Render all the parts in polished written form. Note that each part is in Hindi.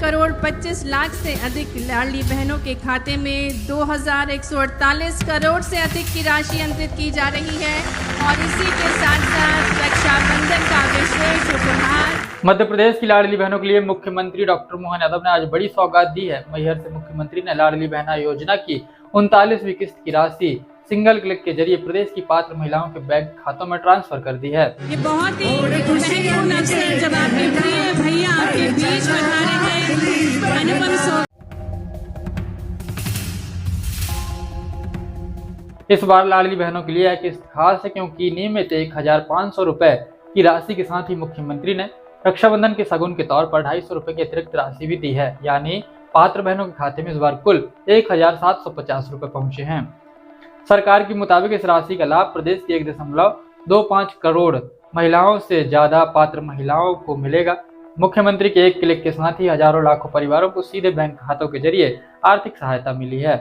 करोड़ 25 लाख से अधिक लाडली बहनों के खाते में 2,148 करोड़ से अधिक की राशि अंतरित की जा रही है और इसी के साथ साथ रक्षाबंधन का विशेष उपहार। मध्य प्रदेश की लाडली बहनों के लिए मुख्यमंत्री डॉक्टर मोहन यादव ने आज बड़ी सौगात दी है। मैहर से मुख्यमंत्री ने लाडली बहना योजना की 39वीं किस्त की राशि सिंगल क्लिक के जरिए प्रदेश की पात्र महिलाओं के बैंक खातों में ट्रांसफर कर दी है। ये बहुत ही महत्वपूर्ण अवसर जब आपके प्रिय भैया आपके बीच पधारे हैं। अनुपम इस बार लाडली बहनों के लिए यह किस्त खास है क्योंकि नियमित 1,500 रुपए की राशि के साथ ही मुख्यमंत्री ने रक्षाबंधन के शगुन के तौर पर 250 रुपए की अतिरिक्त राशि भी दी है। यानी पात्र बहनों के खाते में इस बार कुल 1,750 रुपए पहुंचे हैं। सरकार के मुताबिक इस राशि का लाभ प्रदेश की 1.25 करोड़ महिलाओं से ज्यादा पात्र महिलाओं को मिलेगा। मुख्यमंत्री के एक क्लिक के साथ ही हजारों लाखों परिवारों को सीधे बैंक खातों के जरिए आर्थिक सहायता मिली है।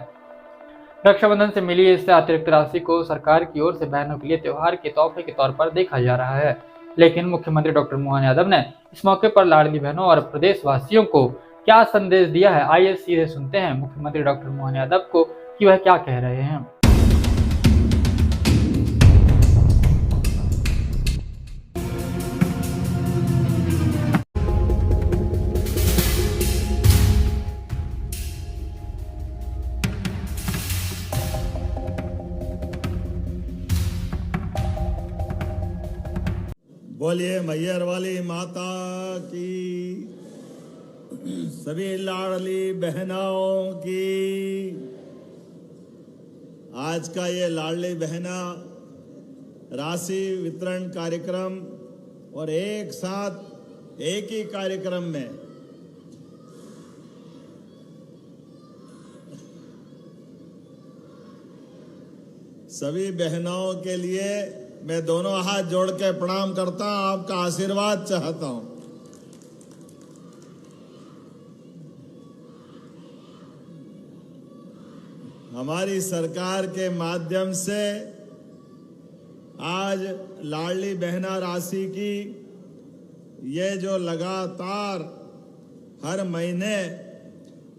रक्षाबंधन से मिली इस अतिरिक्त राशि को सरकार की ओर से बहनों के लिए त्योहार के तोहफे के तौर पर देखा जा रहा है। लेकिन मुख्यमंत्री डॉक्टर मोहन यादव ने इस मौके पर लाडली बहनों और प्रदेशवासियों को क्या संदेश दिया है, आइए सीधे सुनते हैं मुख्यमंत्री डॉक्टर मोहन यादव को कि वह क्या कह रहे हैं। बोलिए मैहर वाली माता की, सभी लाडली बहनों की। आज का ये लाडली बहना राशि वितरण कार्यक्रम और एक साथ एक ही कार्यक्रम में सभी बहनों के लिए मैं दोनों हाथ जोड़ के प्रणाम करता हूं, आपका आशीर्वाद चाहता हूं। हमारी सरकार के माध्यम से आज लाडली बहना राशि की ये जो लगातार हर महीने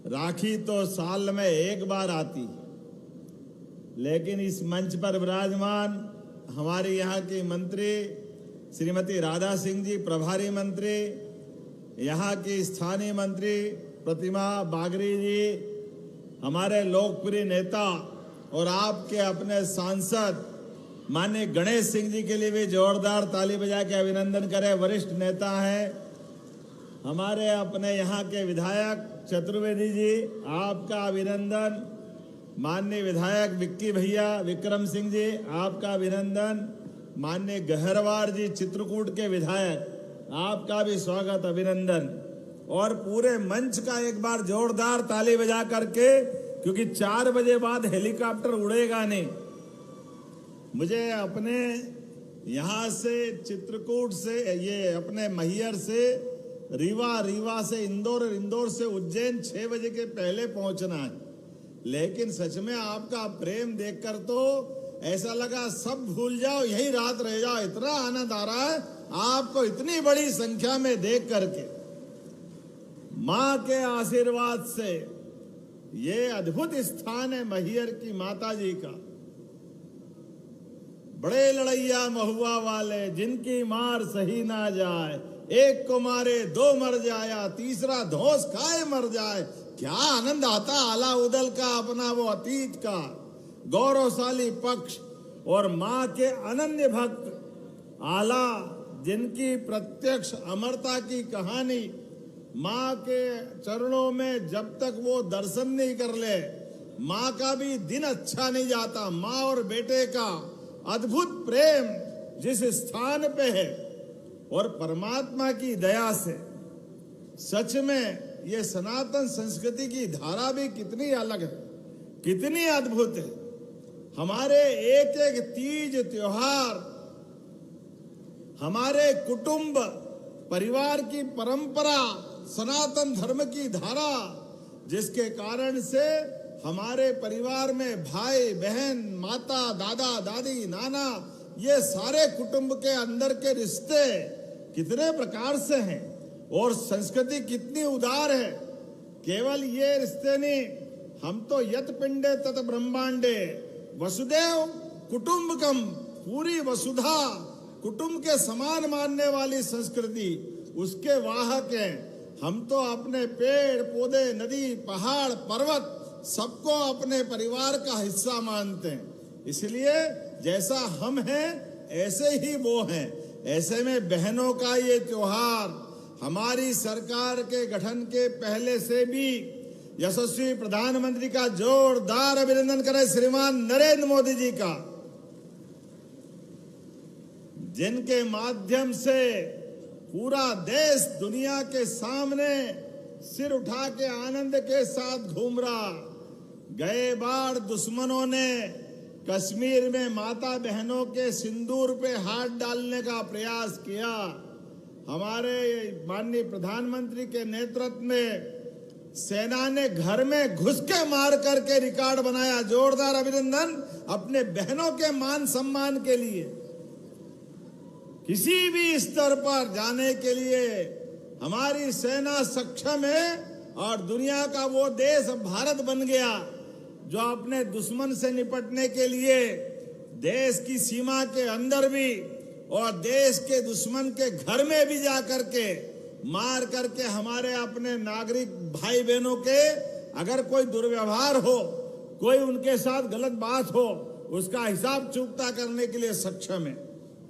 राखी तो साल में एक बार आती, लेकिन इस मंच पर विराजमान हमारे यहाँ की मंत्री श्रीमती राधा सिंह जी, प्रभारी मंत्री, यहाँ की स्थानीय मंत्री प्रतिमा बागरी जी, हमारे लोकप्रिय नेता और आपके अपने सांसद माननीय गणेश सिंह जी के लिए भी जोरदार ताली बजा के अभिनंदन करें। वरिष्ठ नेता हैं हमारे अपने यहाँ के विधायक चतुर्वेदी जी, आपका अभिनंदन। माननीय विधायक विक्की भैया विक्रम सिंह जी, आपका अभिनंदन। माननीय गहरवार जी चित्रकूट के विधायक, आपका भी स्वागत अभिनंदन। और पूरे मंच का एक बार जोरदार ताली बजा करके, क्योंकि 4 बजे बाद हेलीकॉप्टर उड़ेगा नहीं। मुझे अपने यहाँ से चित्रकूट से, ये अपने मैहर से रीवा से इंदौर से उज्जैन 6 बजे के पहले पहुंचना है। लेकिन सच में आपका प्रेम देखकर तो ऐसा लगा सब भूल जाओ, यही रात रह जाओ। इतना आनंद आ रहा है आपको इतनी बड़ी संख्या में देख करके। माँ के आशीर्वाद से ये अद्भुत स्थान है मैहर की माता जी का। बड़े लड़ैया महुआ वाले, जिनकी मार सही ना जाए, एक को मारे 2 मर जाया, तीसरा धौंस खाए मर जाए। क्या आनंद आता आला उदल का, अपना वो अतीत का गौरवशाली पक्ष। और माँ के अनन्य भक्त आला, जिनकी प्रत्यक्ष अमरता की कहानी, माँ के चरणों में जब तक वो दर्शन नहीं कर ले, माँ का भी दिन अच्छा नहीं जाता। माँ और बेटे का अद्भुत प्रेम जिस स्थान पे है, और परमात्मा की दया से सच में ये सनातन संस्कृति की धारा भी कितनी अलग है, कितनी अद्भुत है। हमारे एक एक तीज त्योहार हमारे कुटुंब परिवार की परंपरा, सनातन धर्म की धारा, जिसके कारण से हमारे परिवार में भाई बहन, माता, दादा, दादी, नाना, ये सारे कुटुंब के अंदर के रिश्ते कितने प्रकार से हैं और संस्कृति कितनी उदार है। केवल ये रिश्ते नहीं, हम तो यत पिंडे तत ब्रह्मांडे वसुदेव कुटुंबकम, पूरी वसुधा कुटुंब के समान मानने वाली संस्कृति उसके वाहक हैं। हम तो अपने पेड़ पौधे, नदी, पहाड़, पर्वत सबको अपने परिवार का हिस्सा मानते हैं। इसलिए जैसा हम हैं ऐसे ही वो हैं। ऐसे में बहनों का ये त्योहार हमारी सरकार के गठन के पहले से भी यशस्वी प्रधानमंत्री का जोरदार अभिनंदन करें श्रीमान नरेंद्र मोदी जी का, जिनके माध्यम से पूरा देश दुनिया के सामने सिर उठा के आनंद के साथ घूम रहा। गए बार दुश्मनों ने कश्मीर में माता बहनों के सिंदूर पे हाथ डालने का प्रयास किया। हमारे माननीय प्रधानमंत्री के नेतृत्व में सेना ने घर में घुस के मार करके रिकॉर्ड बनाया। जोरदार अभिनंदन अपने बहनों के मान सम्मान के लिए। किसी भी स्तर पर जाने के लिए हमारी सेना सक्षम है और दुनिया का वो देश भारत बन गया जो अपने दुश्मन से निपटने के लिए देश की सीमा के अंदर भी और देश के दुश्मन के घर में भी जा करके मार करके हमारे अपने नागरिक भाई बहनों के अगर कोई दुर्व्यवहार हो, कोई उनके साथ गलत बात हो, उसका हिसाब चुकता करने के लिए सक्षम है।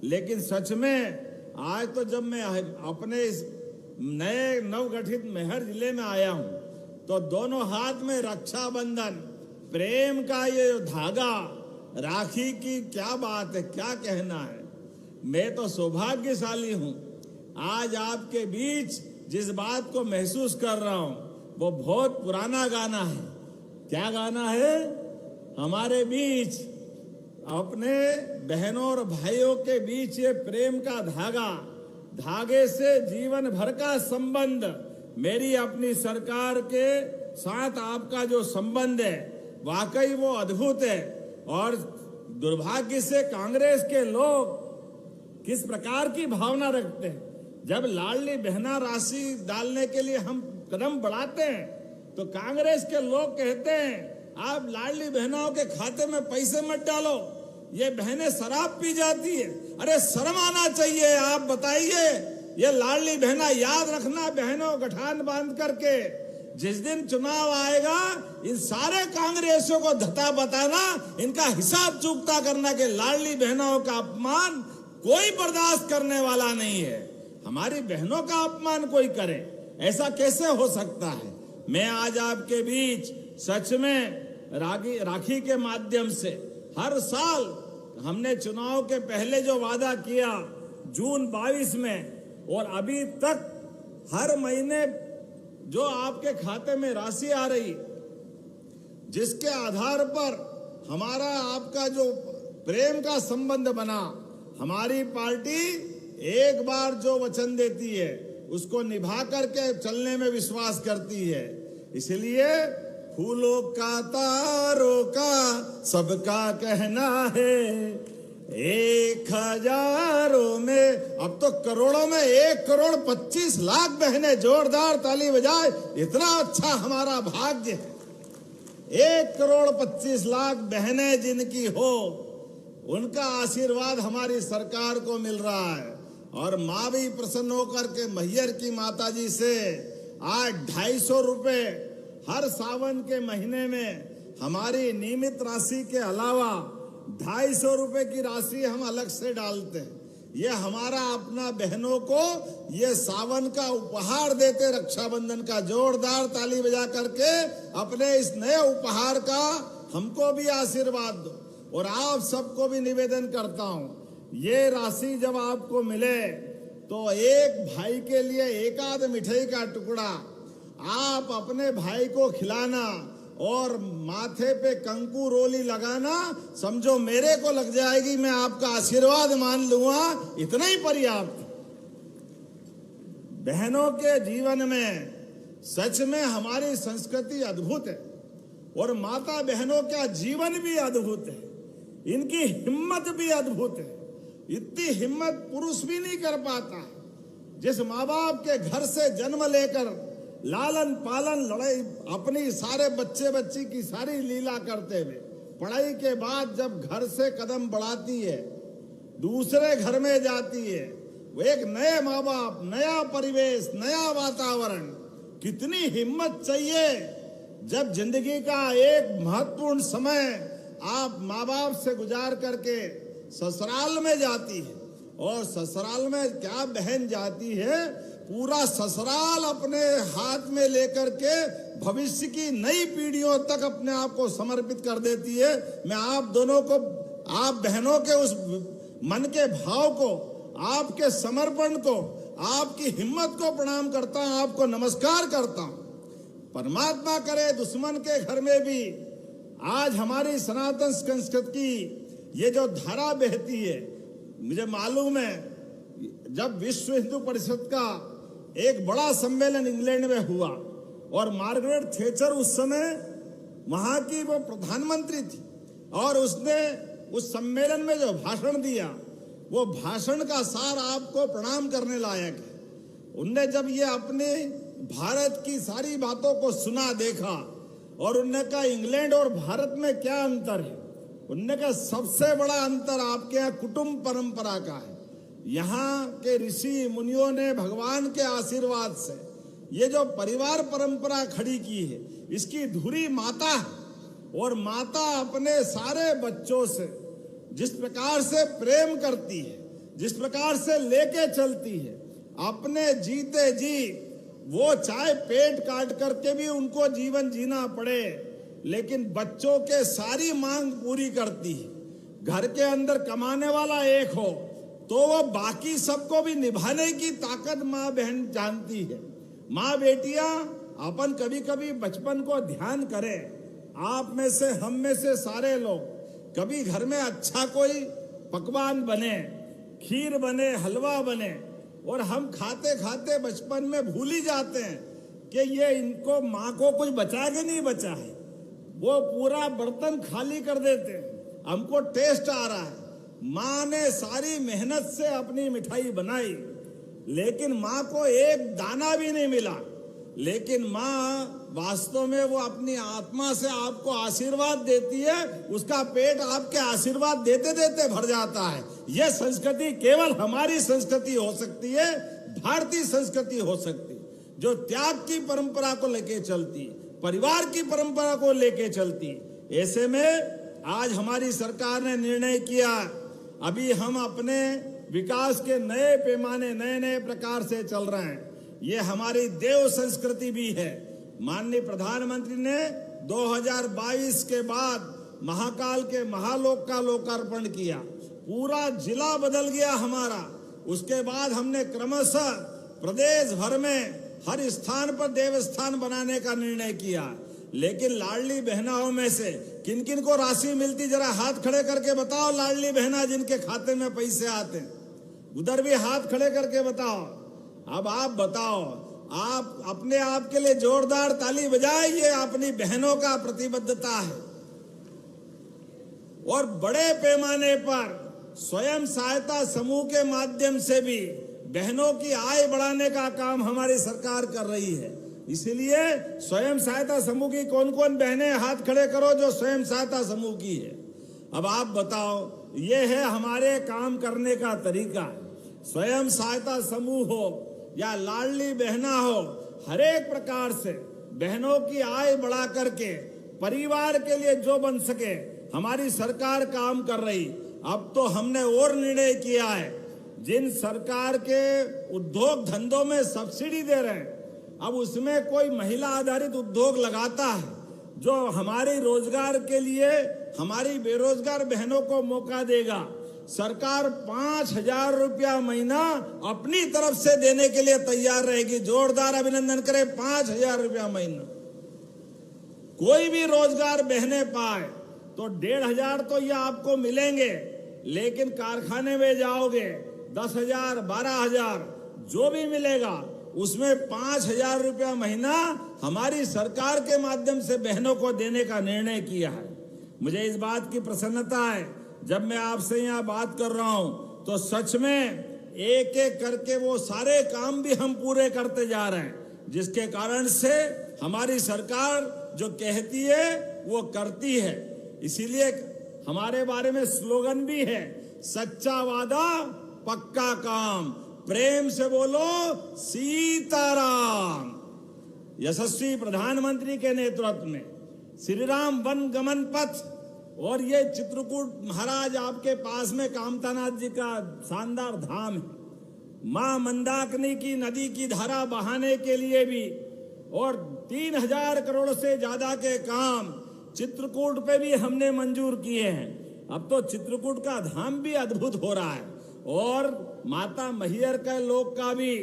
लेकिन सच में आज तो जब मैं अपने इस नए नवगठित मैहर जिले में आया हूं तो दोनों हाथ में रक्षाबंधन, प्रेम का ये धागा, राखी की क्या बात है, क्या कहना है। मैं तो सौभाग्यशाली हूं, आज आपके बीच जिस बात को महसूस कर रहा हूं वो बहुत पुराना गाना है। क्या गाना है? हमारे बीच अपने बहनों और भाइयों के बीच ये प्रेम का धागा, धागे से जीवन भर का संबंध, मेरी अपनी सरकार के साथ आपका जो संबंध है वाकई वो अद्भुत है। और दुर्भाग्य से कांग्रेस के लोग किस प्रकार की भावना रखते हैं, जब लाडली बहना राशि डालने के लिए हम कदम बढ़ाते हैं तो कांग्रेस के लोग कहते हैं आप लाडली बहनाओं के खाते में पैसे मत डालो, ये बहनें शराब पी जाती है। अरे शर्म आना चाहिए। आप बताइए, ये लाडली बहना, याद रखना बहनों, गठान बांध करके जिस दिन चुनाव आएगा इन सारे कांग्रेसियों को धता बताना, इनका हिसाब चुकता करना कि लाडली बहनों का अपमान कोई बर्दाश्त करने वाला नहीं है। हमारी बहनों का अपमान कोई करे, ऐसा कैसे हो सकता है। मैं आज आपके बीच सच में राखी के माध्यम से हर साल हमने चुनाव के पहले जो वादा किया जून 22 में और अभी तक हर महीने जो आपके खाते में राशि आ रही, जिसके आधार पर हमारा आपका जो प्रेम का संबंध बना, हमारी पार्टी एक बार जो वचन देती है उसको निभा करके चलने में विश्वास करती है। इसलिए फूलों का तारों का सबका कहना है, 1000 में अब तो करोड़ों में 1,25,00,000 बहनें। जोरदार ताली बजाए, इतना अच्छा हमारा भाग्य है। 1,25,00,000 बहनें जिनकी हो, उनका आशीर्वाद हमारी सरकार को मिल रहा है। और माँ भी प्रसन्न होकर के मैहर की माता जी से आज 250 रुपए हर सावन के महीने में हमारी नियमित राशि के अलावा 250 रुपए की राशि हम अलग से डालते हैं। ये हमारा अपना बहनों को ये सावन का उपहार देते, रक्षाबंधन का। जोरदार ताली बजा करके अपने इस नए उपहार का हमको भी आशीर्वाद दो। और आप सबको भी निवेदन करता हूं, ये राशि जब आपको मिले तो एक भाई के लिए एक आध मिठाई का टुकड़ा आप अपने भाई को खिलाना और माथे पे कंकु रोली लगाना, समझो मेरे को लग जाएगी, मैं आपका आशीर्वाद मान लूंगा, इतना ही पर्याप्त। बहनों के जीवन में सच में हमारी संस्कृति अद्भुत है और माता बहनों का जीवन भी अद्भुत है, इनकी हिम्मत भी अद्भुत है। इतनी हिम्मत पुरुष भी नहीं कर पाता। जिस माँ बाप के घर से जन्म लेकर लालन पालन लड़ाई अपनी सारे बच्चे बच्ची की सारी लीला करते हुए पढ़ाई के बाद जब घर से कदम बढ़ाती है, दूसरे घर में जाती है, वो एक नए माँ बाप, नया परिवेश, नया वातावरण, कितनी हिम्मत चाहिए जब जिंदगी का एक महत्वपूर्ण समय आप माँ बाप से गुजार करके ससुराल में जाती है। और ससुराल में क्या बहन जाती है, पूरा ससुराल अपने हाथ में लेकर के भविष्य की नई पीढ़ियों तक अपने आप को समर्पित कर देती है। मैं आप दोनों को, आप बहनों के उस मन के भाव को, आपके समर्पण को, आपकी हिम्मत को प्रणाम करता हूं, आपको नमस्कार करता हूं। परमात्मा करे दुश्मन के घर में भी आज हमारी सनातन संस्कृति की ये जो धारा बहती है। मुझे मालूम है जब विश्व हिंदू परिषद का एक बड़ा सम्मेलन इंग्लैंड में हुआ और मार्गरेट थैचर उस समय वहां की वो प्रधानमंत्री थी और उसने उस सम्मेलन में जो भाषण दिया, वो भाषण का सार आपको प्रणाम करने लायक है। उनने जब ये अपने भारत की सारी बातों को सुना, देखा और उनने कहा इंग्लैंड और भारत में क्या अंतर है। उनने कहा सबसे बड़ा अंतर आपके यहाँ कुटुंब परंपरा का है। यहाँ के ऋषि मुनियों ने भगवान के आशीर्वाद से ये जो परिवार परंपरा खड़ी की है, इसकी धुरी माता है और माता अपने सारे बच्चों से जिस प्रकार से प्रेम करती है, जिस प्रकार से लेके चलती है, अपने जीते जी वो चाहे पेट काट करके भी उनको जीवन जीना पड़े, लेकिन बच्चों के सारी मांग पूरी करती है। घर के अंदर कमाने वाला एक हो तो वो बाकी सबको भी निभाने की ताकत माँ बहन जानती है। माँ बेटियां अपन कभी कभी बचपन को ध्यान करें। आप में से, हम में से सारे लोग कभी घर में अच्छा कोई पकवान बने, खीर बने, हलवा बने और हम खाते खाते बचपन में भूल ही जाते हैं कि ये इनको माँ को कुछ बचा के नहीं बचा है। वो पूरा बर्तन खाली कर देते हैं। हमको टेस्ट आ रहा है, माँ ने सारी मेहनत से अपनी मिठाई बनाई, लेकिन माँ को एक दाना भी नहीं मिला, लेकिन माँ वास्तव में वो अपनी आत्मा से आपको आशीर्वाद देती है। उसका पेट आपके आशीर्वाद देते देते भर जाता है। यह संस्कृति केवल हमारी संस्कृति हो सकती है, भारतीय संस्कृति हो सकती है, जो त्याग की परंपरा को लेके चलती, परिवार की परंपरा को लेके चलती। ऐसे में आज हमारी सरकार ने निर्णय किया, अभी हम अपने विकास के नए पैमाने, नए नए प्रकार से चल रहे हैं। ये हमारी देव संस्कृति भी है। माननीय प्रधानमंत्री ने 2022 के बाद महाकाल के महालोक का लोकार्पण किया, पूरा जिला बदल गया हमारा। उसके बाद हमने क्रमशः प्रदेश भर में हर स्थान पर देवस्थान बनाने का निर्णय किया। लेकिन लाडली बहनाओं में से किन किन को राशि मिलती, जरा हाथ खड़े करके बताओ। लाडली बहना जिनके खाते में पैसे आते हैं, उधर भी हाथ खड़े करके बताओ। अब आप बताओ, आप अपने आप के लिए जोरदार ताली बजाए। ये अपनी बहनों का प्रतिबद्धता है। और बड़े पैमाने पर स्वयं सहायता समूह के माध्यम से भी बहनों की आय बढ़ाने का काम हमारी सरकार कर रही है। इसलिए स्वयं सहायता समूह की कौन कौन बहनें हाथ खड़े करो जो स्वयं सहायता समूह की है। अब आप बताओ, ये है हमारे काम करने का तरीका। स्वयं सहायता समूह हो या लाडली बहना हो, हर एक प्रकार से बहनों की आय बढ़ा करके परिवार के लिए जो बन सके हमारी सरकार काम कर रही। अब तो हमने और निर्णय किया है, जिन सरकार के उद्योग धंधों में सब्सिडी दे रहे हैं, अब उसमें कोई महिला आधारित उद्योग लगाता है जो हमारे रोजगार के लिए हमारी बेरोजगार बहनों को मौका देगा। सरकार 5,000 रुपया महीना अपनी तरफ से देने के लिए तैयार रहेगी। जोरदार अभिनंदन करें। 5,000 रुपया महीना कोई भी रोजगार बहने पाए तो 1,500 तो ये आपको मिलेंगे, लेकिन कारखाने में जाओगे 10,000, 12,000 जो भी मिलेगा उसमें 5,000 रुपया महीना हमारी सरकार के माध्यम से बहनों को देने का निर्णय किया है। मुझे इस बात की प्रसन्नता है, जब मैं आपसे यहाँ बात कर रहा हूँ तो सच में एक एक करके वो सारे काम भी हम पूरे करते जा रहे हैं। जिसके कारण से हमारी सरकार जो कहती है वो करती है। इसीलिए हमारे बारे में स्लोगन भी है, सच्चा वादा पक्का काम, प्रेम से बोलो सीताराम। यशस्वी प्रधानमंत्री के नेतृत्व में श्री राम वन गमन पथ और ये चित्रकूट महाराज आपके पास में कामतानाथ जी का शानदार धाम है, मां मंदाकिनी की नदी की धारा बहाने के लिए भी, और 3000 करोड़ से ज्यादा के काम चित्रकूट पे भी हमने मंजूर किए हैं। अब तो चित्रकूट का धाम भी अद्भुत हो रहा है और माता मैहर के लोग का भी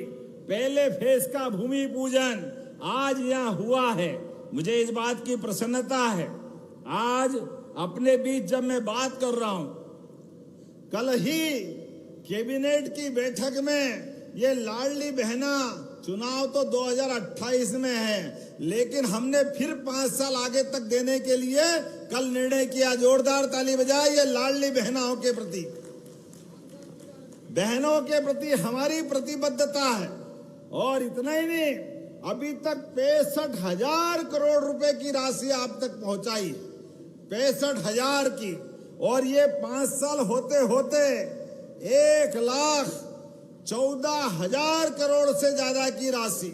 पहले फेस का भूमि पूजन आज यहाँ हुआ है। मुझे इस बात की प्रसन्नता है। आज अपने बीच जब मैं बात कर रहा हूं, कल ही कैबिनेट की बैठक में ये लाडली बहना चुनाव तो 2028 में है, लेकिन हमने फिर 5 साल आगे तक देने के लिए कल निर्णय किया। जोरदार ताली बजाए ये लाडली बहनाओं के प्रति, बहनों के प्रति हमारी प्रतिबद्धता है। और इतना ही नहीं, अभी तक 65,000 करोड़ रुपए की राशि आप तक पहुंचाई, 65,000 की, और ये 5 साल होते होते 1,14,000 करोड़ से ज्यादा की राशि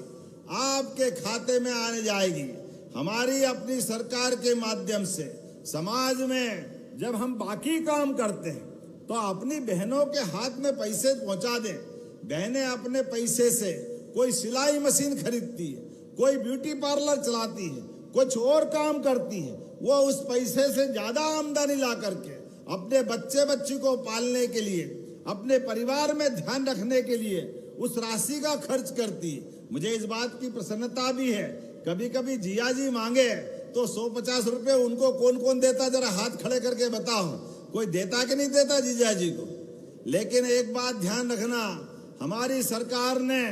आपके खाते में आने जाएगी। हमारी अपनी सरकार के माध्यम से समाज में जब हम बाकी काम करते हैं तो अपनी बहनों के हाथ में पैसे पहुंचा दें। बहनें अपने पैसे से कोई सिलाई मशीन खरीदती है, कोई ब्यूटी पार्लर चलाती है, कुछ और काम करती है, वो उस पैसे से ज्यादा आमदनी ला करके अपने बच्चे बच्ची को पालने के लिए, अपने परिवार में ध्यान रखने के लिए उस राशि का खर्च करती है। मुझे इस बात की प्रसन्नता भी है। कभी कभी जिया जी मांगे तो 150 रुपए उनको कौन कौन देता, जरा हाथ खड़े करके बताओ, कोई देता कि नहीं देता जीजा जी को। लेकिन एक बात ध्यान रखना, हमारी सरकार ने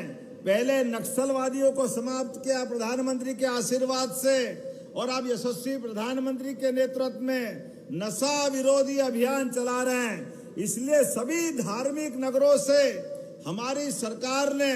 पहले नक्सलवादियों को समाप्त किया प्रधानमंत्री के आशीर्वाद से, और अब यशस्वी प्रधानमंत्री के नेतृत्व में नशा विरोधी अभियान चला रहे हैं। इसलिए सभी धार्मिक नगरों से हमारी सरकार ने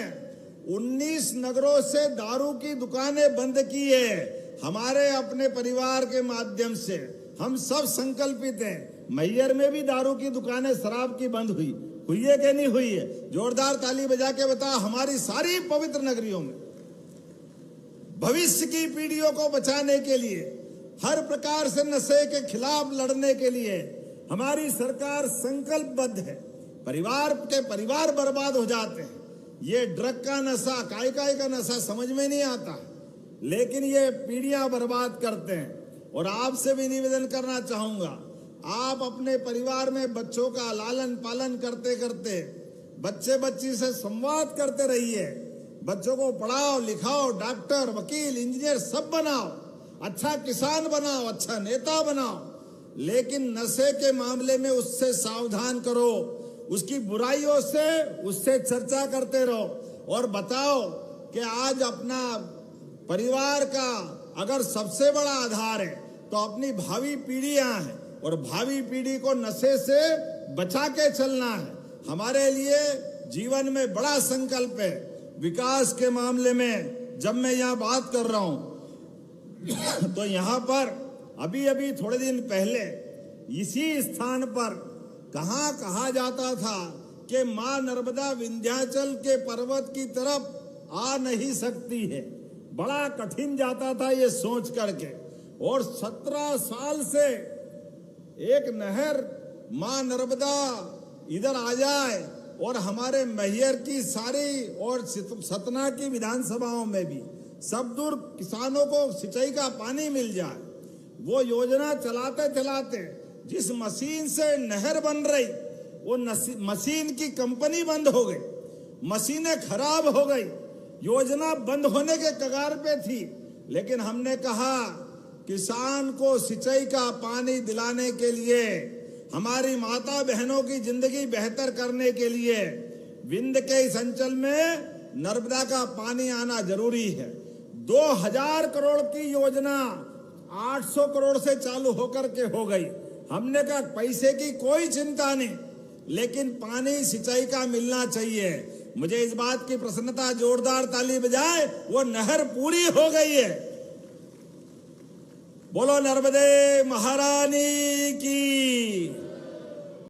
19 नगरों से दारू की दुकानें बंद की है। हमारे अपने परिवार के माध्यम से हम सब संकल्पित हैं। मैहर में भी दारू की दुकानें शराब की बंद हुई है कि नहीं हुई है? जोरदार ताली बजा के बताओ। हमारी सारी पवित्र नगरियों में भविष्य की पीढ़ियों को बचाने के लिए, हर प्रकार से नशे के खिलाफ लड़ने के लिए हमारी सरकार संकल्पबद्ध है। परिवार बर्बाद हो जाते हैं। ये ड्रग का नशा, काय का नशा समझ में नहीं आता, लेकिन ये पीढ़ियां बर्बाद करते हैं। और आपसे भी निवेदन करना चाहूंगा, आप अपने परिवार में बच्चों का लालन पालन करते करते बच्चे बच्ची से संवाद करते रहिए। बच्चों को पढ़ाओ लिखाओ, डॉक्टर वकील इंजीनियर सब बनाओ, अच्छा किसान बनाओ, अच्छा नेता बनाओ। लेकिन नशे के मामले में उससे सावधान करो, उसकी बुराइयों से उससे चर्चा करते रहो और बताओ कि आज अपना परिवार का अगर सबसे बड़ा आधार है तो अपनी भावी पीढ़ियां हैं, और भावी पीढ़ी को नशे से बचा के चलना है। हमारे लिए जीवन में बड़ा संकल्प है। विकास के मामले में जब मैं यहाँ बात कर रहा हूं तो यहाँ पर अभी थोड़े दिन पहले इसी स्थान पर कहा जाता था कि मां नर्मदा विंध्याचल के पर्वत की तरफ आ नहीं सकती है। बड़ा कठिन जाता था ये सोच करके, और 17 साल से एक नहर मां नर्मदा इधर आ जाए और हमारे मैहर की सारी और सतना की विधानसभाओं में भी सब दूर किसानों को सिंचाई का पानी मिल जाए, वो योजना चलाते चलाते जिस मशीन से नहर बन रही वो मशीन की कंपनी बंद हो गई, मशीनें खराब हो गई, योजना बंद होने के कगार पे थी। लेकिन हमने कहा किसान को सिंचाई का पानी दिलाने के लिए, हमारी माता बहनों की जिंदगी बेहतर करने के लिए विंध्य के इस अंचल में नर्मदा का पानी आना जरूरी है। 2000 करोड़ की योजना 800 करोड़ से चालू होकर के हो गई। हमने कहा पैसे की कोई चिंता नहीं, लेकिन पानी सिंचाई का मिलना चाहिए। मुझे इस बात की प्रसन्नता, जोरदार ताली बजाए, वो नहर पूरी हो गई है। बोलो नर्मदे महारानी की।